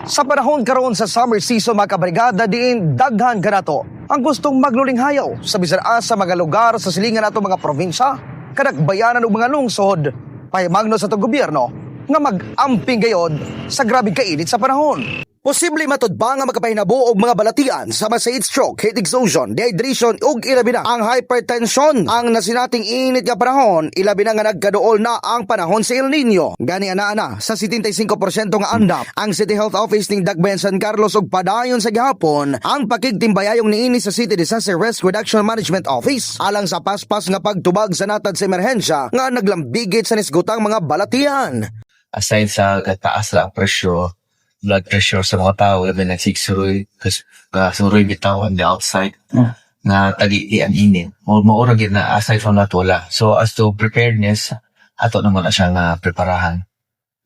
Sa panahon karon sa summer season mga kabrigada diin daghan kanato ang gustong maglulinghayaw sa bisan sa mga lugar sa silingan nato mga probinsya, kadagbayanan ug mga lungsod. Pahimangno sa itong gobyerno nga mag-amping gayod sa grabe kainit sa panahon. Posible matod ba nga makapahinabo og mga balatian sama sa heat stroke, heat exhaustion, dehydration ug ilabi na ang hypertension. Ang nasinating init nga panahon, ilabi na nga nagkaduol na ang panahon sa El Nino. Gani ana sa 75% nga andam ang City Health Office ning Dagbayan San Carlos ug padayon sa gihapon ang pakigtimbayayong niini sa City Disaster Risk Reduction Management Office alang sa paspas nga pagtubag sa natad sa emerhensya nga naglambigit sa nisgutang mga balatian. Aside sa kataas lang presyo, blood pressure sa mga tao, labi nagsigsuroy, kasi suroy bitaw on the outside, na tali ang init. Maurag yun na aside from that wala. So as to preparedness, ato naman na siyang preparahan.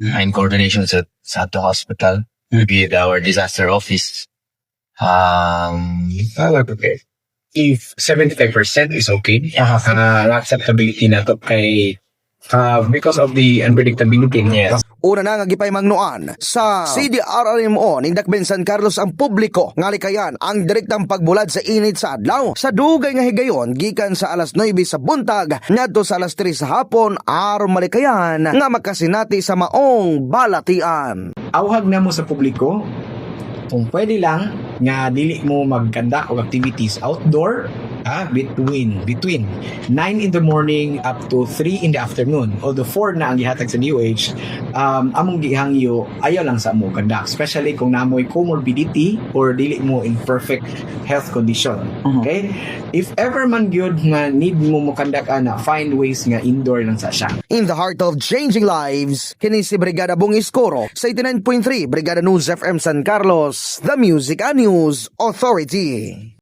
In coordination sa atong hospital, with our disaster office. We're prepared. If 75% is okay, acceptability na to kay because of the unpredictability. Yes. Una na nga gipahimangnuan sa CDRRMO ning Dagbayan San Carlos ang publiko nga likayan ang direktang pagbulad sa init sa adlaw sa dugay nga higayon gikan sa alas 9 sa buntag ngadto sa alas 3 sa hapon aron malikayan nga makasinati sa maong balatian. Awhag na mo sa publiko, kung pwede lang nga dili mo magkanda og activities outdoor between 9 in the morning up to 3 in the afternoon. Although 4 na ang gihatag sa DOH, among gihangyo ayaw lang sa mo kanda, especially kung namoy comorbidity or dili mo in perfect health condition. Okay, if ever man gyud nga need mo mokandak ana, find ways nga indoor lang sa siya. In the heart of changing lives, kini si Brigada Bong Iskoro sa 89.3 Brigada News FM San Carlos, the Music and News Authority.